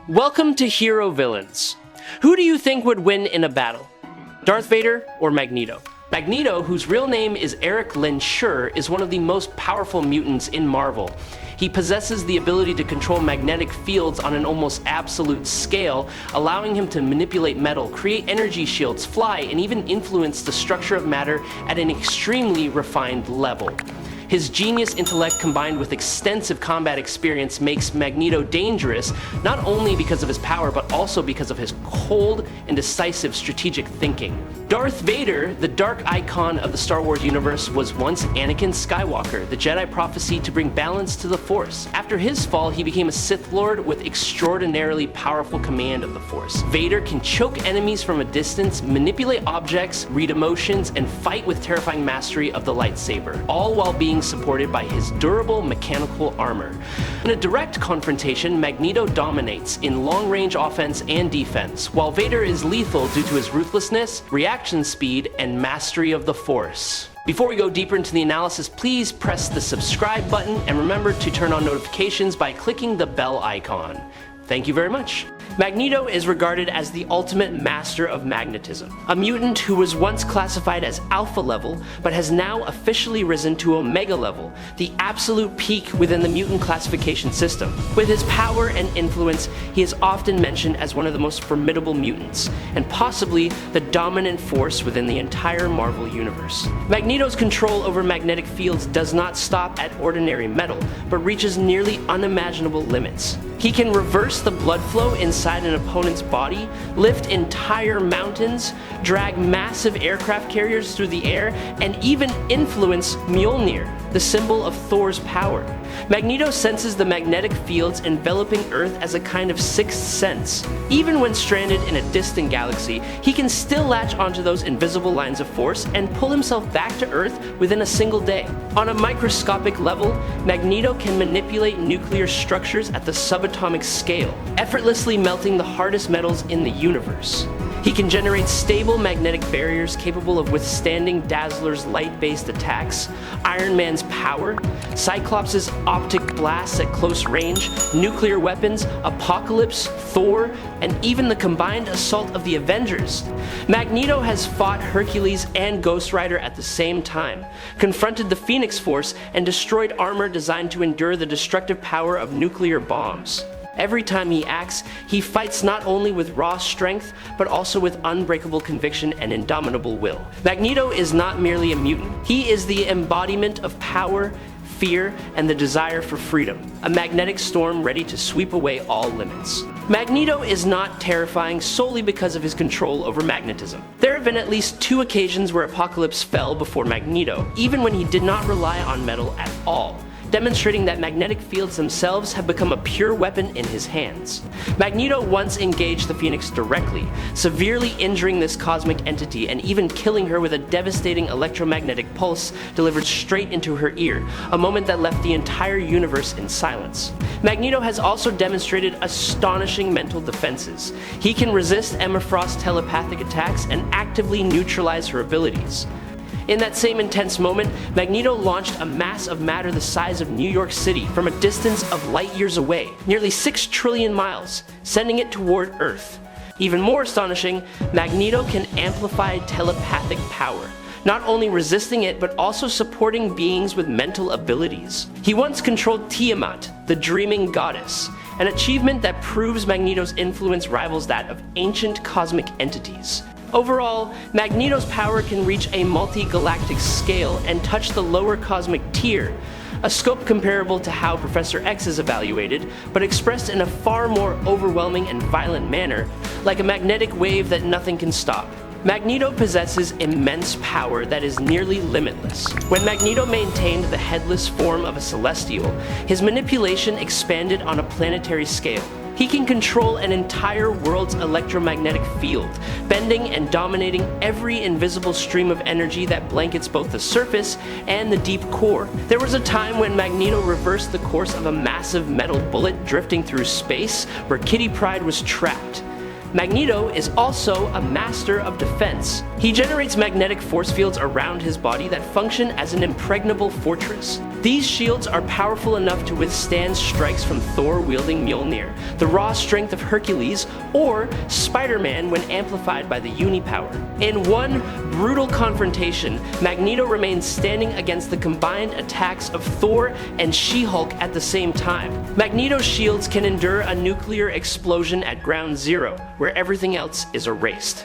Welcome to Hero Villains. Who do you think would win in a battle? Darth Vader or Magneto? Magneto, whose real name is Eric Lynn Schur, is one of the most powerful mutants in Marvel. He possesses the ability to control magnetic fields on an almost absolute scale, allowing him to manipulate metal, create energy shields, fly, and even influence the structure of matter at an extremely refined level. His genius intellect combined with extensive combat experience makes Magneto dangerous, not only because of his power, but also because of his cold and decisive strategic thinking. Darth Vader, the dark icon of the Star Wars universe, was once Anakin Skywalker, the Jedi prophesied to bring balance to the Force. After his fall, he became a Sith Lord with extraordinarily powerful command of the Force. Vader can choke enemies from a distance, manipulate objects, read emotions, and fight with terrifying mastery of the lightsaber, all while being supported by his durable mechanical armor. In a direct confrontation, Magneto dominates in long-range offense and defense, while Vader is lethal due to his ruthlessness, reaction speed, and mastery of the Force. Before we go deeper into the analysis, please press the subscribe button and remember to turn on notifications by clicking the bell icon. Thank you very much. Magneto is regarded as the ultimate master of magnetism, a mutant who was once classified as alpha level, but has now officially risen to omega level, the absolute peak within the mutant classification system. With his power and influence, he is often mentioned as one of the most formidable mutants, and possibly the dominant force within the entire Marvel universe. Magneto's control over magnetic fields does not stop at ordinary metal, but reaches nearly unimaginable limits. He can reverse the blood flow inside an opponent's body, lift entire mountains, drag massive aircraft carriers through the air, and even influence Mjolnir, the symbol of Thor's power. Magneto senses the magnetic fields enveloping Earth as a kind of sixth sense. Even when stranded in a distant galaxy, he can still latch onto those invisible lines of force and pull himself back to Earth within a single day. On a microscopic level, Magneto can manipulate nuclear structures at the subatomic scale, effortlessly melting the hardest metals in the universe. He can generate stable magnetic barriers capable of withstanding Dazzler's light-based attacks, Iron Man's power, Cyclops' optic blasts at close range, nuclear weapons, Apocalypse, Thor, and even the combined assault of the Avengers. Magneto has fought Hercules and Ghost Rider at the same time, confronted the Phoenix Force, and destroyed armor designed to endure the destructive power of nuclear bombs. Every time he acts, he fights not only with raw strength, but also with unbreakable conviction and indomitable will. Magneto is not merely a mutant. He is the embodiment of power, fear, and the desire for freedom, a magnetic storm ready to sweep away all limits. Magneto is not terrifying solely because of his control over magnetism. There have been at least 2 occasions where Apocalypse fell before Magneto, even when he did not rely on metal at all, demonstrating that magnetic fields themselves have become a pure weapon in his hands. Magneto once engaged the Phoenix directly, severely injuring this cosmic entity and even killing her with a devastating electromagnetic pulse delivered straight into her ear, a moment that left the entire universe in silence. Magneto has also demonstrated astonishing mental defenses. He can resist Emma Frost's telepathic attacks and actively neutralize her abilities. In that same intense moment, Magneto launched a mass of matter the size of New York City from a distance of light years away, nearly 6 trillion miles, sending it toward Earth. Even more astonishing, Magneto can amplify telepathic power, not only resisting it but also supporting beings with mental abilities. He once controlled Tiamat, the dreaming goddess, an achievement that proves Magneto's influence rivals that of ancient cosmic entities. Overall, Magneto's power can reach a multi-galactic scale and touch the lower cosmic tier, a scope comparable to how Professor X is evaluated, but expressed in a far more overwhelming and violent manner, like a magnetic wave that nothing can stop. Magneto possesses immense power that is nearly limitless. When Magneto maintained the headless form of a Celestial, his manipulation expanded on a planetary scale. He can control an entire world's electromagnetic field, bending and dominating every invisible stream of energy that blankets both the surface and the deep core. There was a time when Magneto reversed the course of a massive metal bullet drifting through space where Kitty Pryde was trapped. Magneto is also a master of defense. He generates magnetic force fields around his body that function as an impregnable fortress. These shields are powerful enough to withstand strikes from Thor wielding Mjolnir, the raw strength of Hercules, or Spider-Man when amplified by the Unipower. In one brutal confrontation, Magneto remains standing against the combined attacks of Thor and She-Hulk at the same time. Magneto's shields can endure a nuclear explosion at ground zero, where everything else is erased.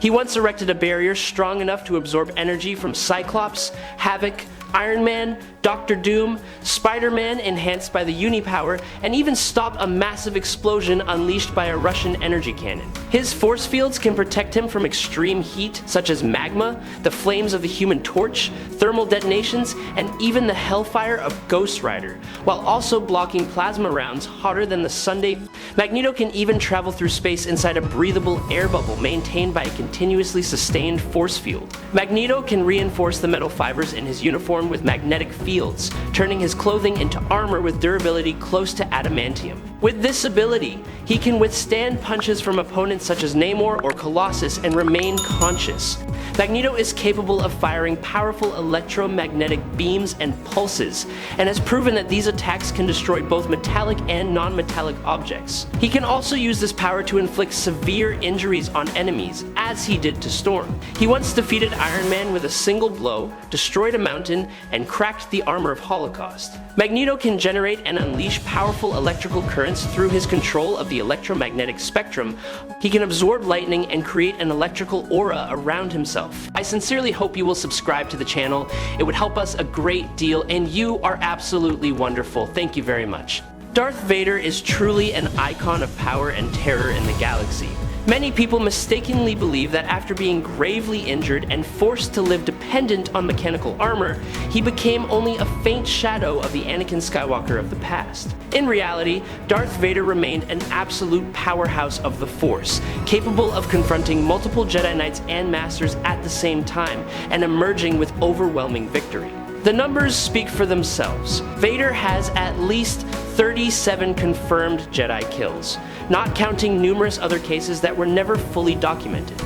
He once erected a barrier strong enough to absorb energy from Cyclops, Havoc, Iron Man, Doctor Doom, Spider-Man enhanced by the Unipower, and even stop a massive explosion unleashed by a Russian energy cannon. His force fields can protect him from extreme heat such as magma, the flames of the Human Torch, thermal detonations, and even the hellfire of Ghost Rider, while also blocking plasma rounds hotter than the Sunday. Magneto can even travel through space inside a breathable air bubble maintained by a continuously sustained force field. Magneto can reinforce the metal fibers in his uniform with magnetic fields, turning his clothing into armor with durability close to adamantium. With this ability, he can withstand punches from opponents such as Namor or Colossus and remain conscious. Magneto is capable of firing powerful electromagnetic beams and pulses, and has proven that these attacks can destroy both metallic and non-metallic objects. He can also use this power to inflict severe injuries on enemies, as he did to Storm. He once defeated Iron Man with a single blow, destroyed a mountain, and cracked the armor of Holocaust. Magneto can generate and unleash powerful electrical currents through his control of the electromagnetic spectrum. He can absorb lightning and create an electrical aura around himself. I sincerely hope you will subscribe to the channel. It would help us a great deal, and you are absolutely wonderful. Thank you very much. Darth Vader is truly an icon of power and terror in the galaxy. Many people mistakenly believe that after being gravely injured and forced to live dependent on mechanical armor, he became only a faint shadow of the Anakin Skywalker of the past. In reality, Darth Vader remained an absolute powerhouse of the Force, capable of confronting multiple Jedi Knights and Masters at the same time, and emerging with overwhelming victory. The numbers speak for themselves. Vader has at least 37 confirmed Jedi kills, not counting numerous other cases that were never fully documented.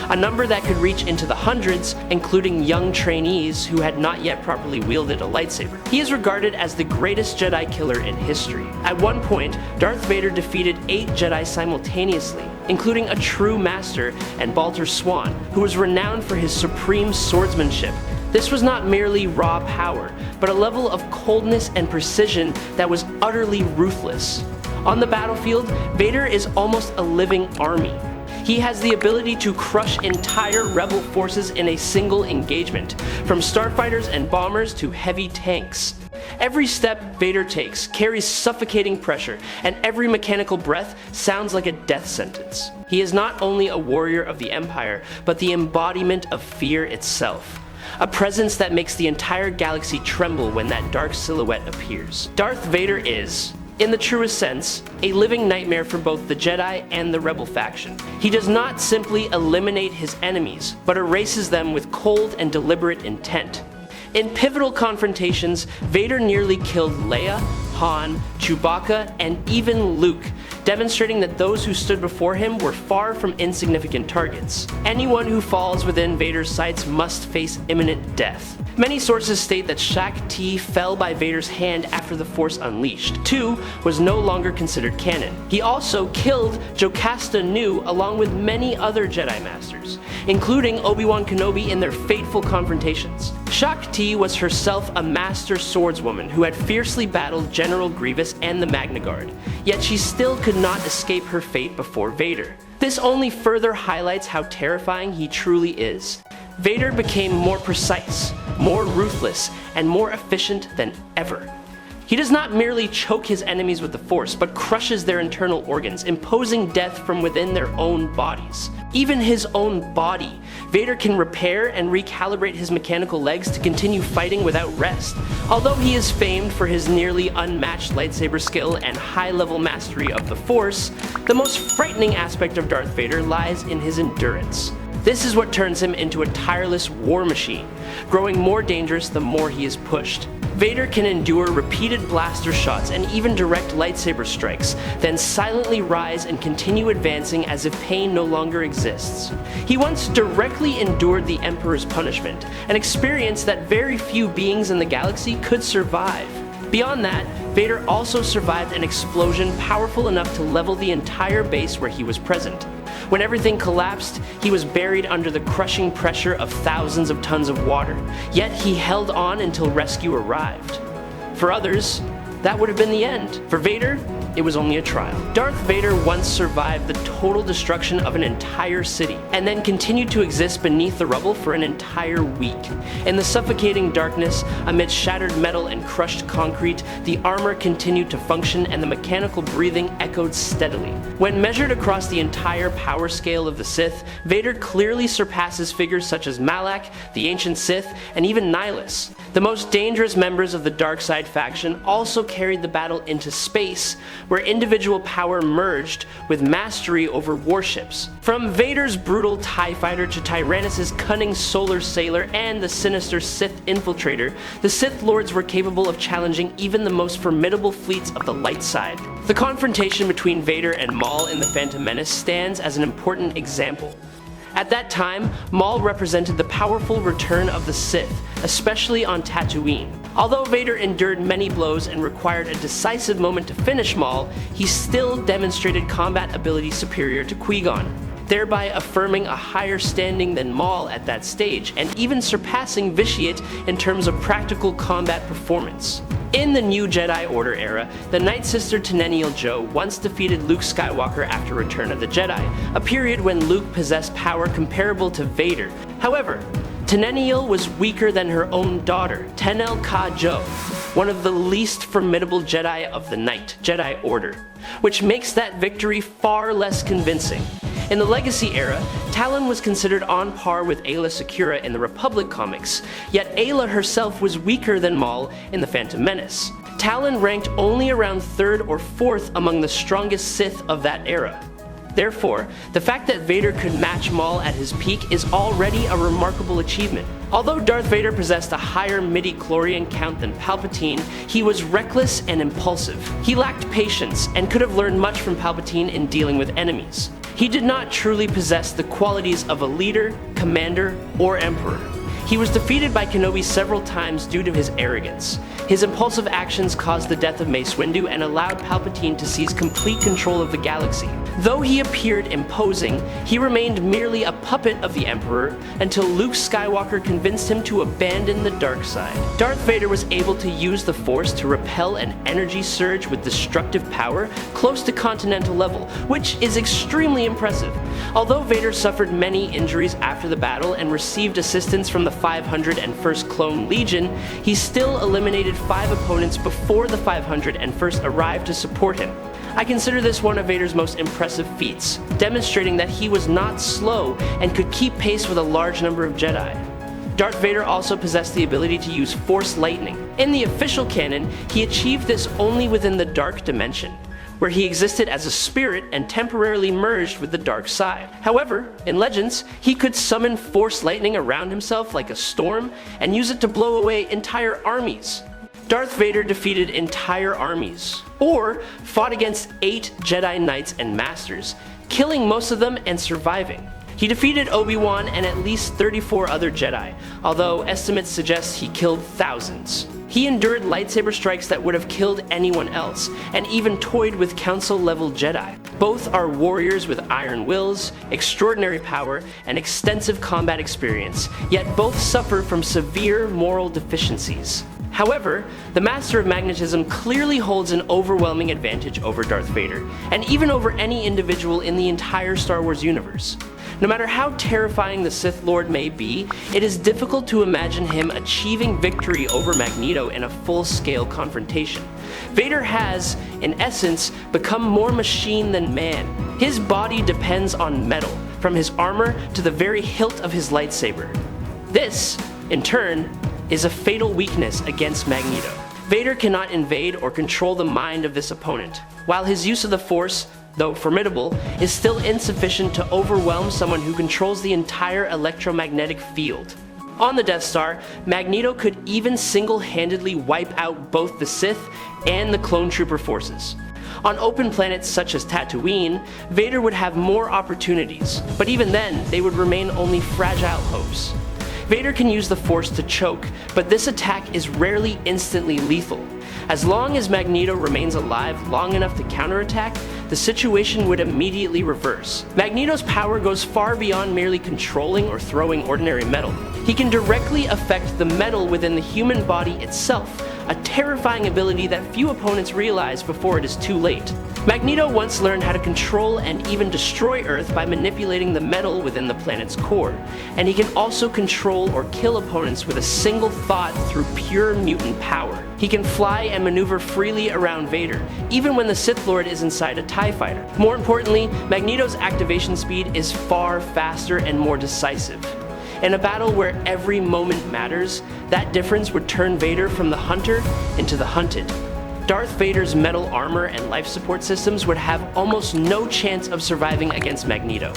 A number that could reach into the hundreds, including young trainees who had not yet properly wielded a lightsaber. He is regarded as the greatest Jedi killer in history. At one point, Darth Vader defeated 8 Jedi simultaneously, including a true master and Baltar Swan, who was renowned for his supreme swordsmanship. This was not merely raw power, but a level of coldness and precision that was utterly ruthless. On the battlefield, Vader is almost a living army. He has the ability to crush entire rebel forces in a single engagement, from starfighters and bombers to heavy tanks. Every step Vader takes carries suffocating pressure, and every mechanical breath sounds like a death sentence. He is not only a warrior of the Empire, but the embodiment of fear itself. A presence that makes the entire galaxy tremble when that dark silhouette appears. Darth Vader is, in the truest sense, a living nightmare for both the Jedi and the Rebel faction. He does not simply eliminate his enemies, but erases them with cold and deliberate intent. In pivotal confrontations, Vader nearly killed Leia, Han, Chewbacca, and even Luke, demonstrating that those who stood before him were far from insignificant targets. Anyone who falls within Vader's sights must face imminent death. Many sources state that Shak-Ti fell by Vader's hand after the Force Unleashed. 2 was no longer considered canon. He also killed Jocasta Nu along with many other Jedi Masters, including Obi-Wan Kenobi in their fateful confrontations. Shak-Ti was herself a master swordswoman who had fiercely battled General Grievous and the Magna Guard, yet she still could not escape her fate before Vader. This only further highlights how terrifying he truly is. Vader became more precise, more ruthless, and more efficient than ever. He does not merely choke his enemies with the Force, but crushes their internal organs, imposing death from within their own bodies. Even his own body, Vader can repair and recalibrate his mechanical legs to continue fighting without rest. Although he is famed for his nearly unmatched lightsaber skill and high-level mastery of the Force, the most frightening aspect of Darth Vader lies in his endurance. This is what turns him into a tireless war machine, growing more dangerous the more he is pushed. Vader can endure repeated blaster shots and even direct lightsaber strikes, then silently rise and continue advancing as if pain no longer exists. He once directly endured the Emperor's punishment, an experience that very few beings in the galaxy could survive. Beyond that, Vader also survived an explosion powerful enough to level the entire base where he was present. When everything collapsed, he was buried under the crushing pressure of thousands of tons of water, yet he held on until rescue arrived. For others, that would have been the end. For Vader, it was only a trial. Darth Vader once survived the total destruction of an entire city, and then continued to exist beneath the rubble for an entire week. In the suffocating darkness, amid shattered metal and crushed concrete, the armor continued to function and the mechanical breathing echoed steadily. When measured across the entire power scale of the Sith, Vader clearly surpasses figures such as Malak, the ancient Sith, and even Nihilus. The most dangerous members of the dark side faction also carried the battle into space, where individual power merged with mastery over warships. From Vader's brutal TIE fighter to Tyrannus' cunning solar sailor and the sinister Sith infiltrator, the Sith Lords were capable of challenging even the most formidable fleets of the light side. The confrontation between Vader and Maul in The Phantom Menace stands as an important example. At that time, Maul represented the powerful return of the Sith, especially on Tatooine. Although Vader endured many blows and required a decisive moment to finish Maul, he still demonstrated combat ability superior to Qui-Gon, thereby affirming a higher standing than Maul at that stage, and even surpassing Vitiate in terms of practical combat performance. In the New Jedi Order era, the Night Sister Teneniel Jo once defeated Luke Skywalker after Return of the Jedi, a period when Luke possessed power comparable to Vader. However, Teneniel was weaker than her own daughter, Tenel Ka Jo, one of the least formidable Jedi of the Night Jedi Order, which makes that victory far less convincing. In the Legacy era, Talon was considered on par with Aayla Secura in the Republic comics, yet Aayla herself was weaker than Maul in The Phantom Menace. Talon ranked only around 3rd or 4th among the strongest Sith of that era. Therefore, the fact that Vader could match Maul at his peak is already a remarkable achievement. Although Darth Vader possessed a higher midi-chlorian count than Palpatine, he was reckless and impulsive. He lacked patience and could have learned much from Palpatine in dealing with enemies. He did not truly possess the qualities of a leader, commander, or emperor. He was defeated by Kenobi several times due to his arrogance. His impulsive actions caused the death of Mace Windu and allowed Palpatine to seize complete control of the galaxy. Though he appeared imposing, he remained merely a puppet of the Emperor until Luke Skywalker convinced him to abandon the dark side. Darth Vader was able to use the Force to repel an energy surge with destructive power close to continental level, which is extremely impressive. Although Vader suffered many injuries after the battle and received assistance from the 501st Clone Legion, he still eliminated 5 opponents before the 501st arrived to support him. I consider this one of Vader's most impressive feats, demonstrating that he was not slow and could keep pace with a large number of Jedi. Darth Vader also possessed the ability to use Force Lightning. In the official canon, he achieved this only within the Dark Dimension, where he existed as a spirit and temporarily merged with the dark side. However, in Legends, he could summon Force Lightning around himself like a storm and use it to blow away entire armies. Darth Vader defeated entire armies, or fought against 8 Jedi Knights and Masters, killing most of them and surviving. He defeated Obi-Wan and at least 34 other Jedi, although estimates suggest he killed thousands. He endured lightsaber strikes that would have killed anyone else, and even toyed with Council-level Jedi. Both are warriors with iron wills, extraordinary power, and extensive combat experience, yet both suffer from severe moral deficiencies. However, the Master of Magnetism clearly holds an overwhelming advantage over Darth Vader, and even over any individual in the entire Star Wars universe. No matter how terrifying the Sith Lord may be, it is difficult to imagine him achieving victory over Magneto in a full-scale confrontation. Vader has, in essence, become more machine than man. His body depends on metal, from his armor to the very hilt of his lightsaber. This, in turn, is a fatal weakness against Magneto. Vader cannot invade or control the mind of this opponent, while his use of the Force, though formidable, is still insufficient to overwhelm someone who controls the entire electromagnetic field. On the Death Star, Magneto could even single-handedly wipe out both the Sith and the clone trooper forces. On open planets such as Tatooine, Vader would have more opportunities, but even then, they would remain only fragile hopes. Vader can use the Force to choke, but this attack is rarely instantly lethal. As long as Magneto remains alive long enough to counterattack, the situation would immediately reverse. Magneto's power goes far beyond merely controlling or throwing ordinary metal. He can directly affect the metal within the human body itself, a terrifying ability that few opponents realize before it is too late. Magneto once learned how to control and even destroy Earth by manipulating the metal within the planet's core, and he can also control or kill opponents with a single thought through pure mutant power. He can fly and maneuver freely around Vader, even when the Sith Lord is inside a TIE fighter. More importantly, Magneto's activation speed is far faster and more decisive. In a battle where every moment matters, that difference would turn Vader from the hunter into the hunted. Darth Vader's metal armor and life support systems would have almost no chance of surviving against Magneto.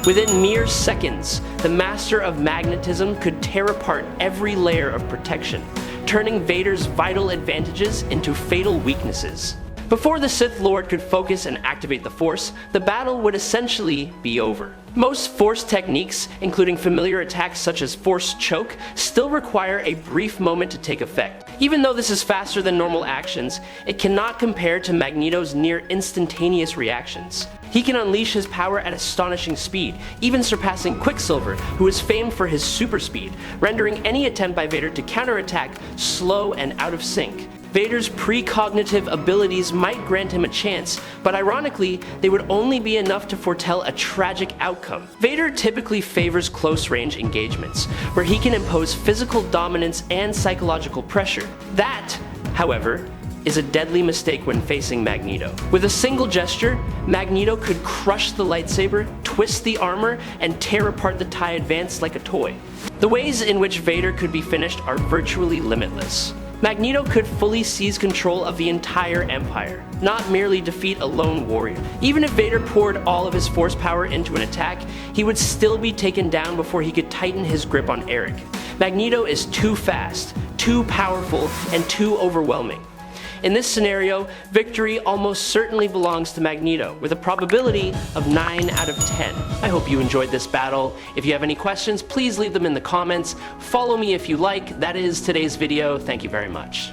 Within mere seconds, the master of magnetism could tear apart every layer of protection, turning Vader's vital advantages into fatal weaknesses. Before the Sith Lord could focus and activate the Force, the battle would essentially be over. Most Force techniques, including familiar attacks such as Force Choke, still require a brief moment to take effect. Even though this is faster than normal actions, it cannot compare to Magneto's near instantaneous reactions. He can unleash his power at astonishing speed, even surpassing Quicksilver, who is famed for his super speed, rendering any attempt by Vader to counterattack slow and out of sync. Vader's precognitive abilities might grant him a chance, but ironically, they would only be enough to foretell a tragic outcome. Vader typically favors close-range engagements, where he can impose physical dominance and psychological pressure. That, however, is a deadly mistake when facing Magneto. With a single gesture, Magneto could crush the lightsaber, twist the armor, and tear apart the TIE Advance like a toy. The ways in which Vader could be finished are virtually limitless. Magneto could fully seize control of the entire Empire, not merely defeat a lone warrior. Even if Vader poured all of his Force power into an attack, he would still be taken down before he could tighten his grip on Eric. Magneto is too fast, too powerful, and too overwhelming. In this scenario, victory almost certainly belongs to Magneto, with a probability of 9 out of 10. I hope you enjoyed this battle. If you have any questions, please leave them in the comments. Follow me if you like. That is today's video. Thank you very much.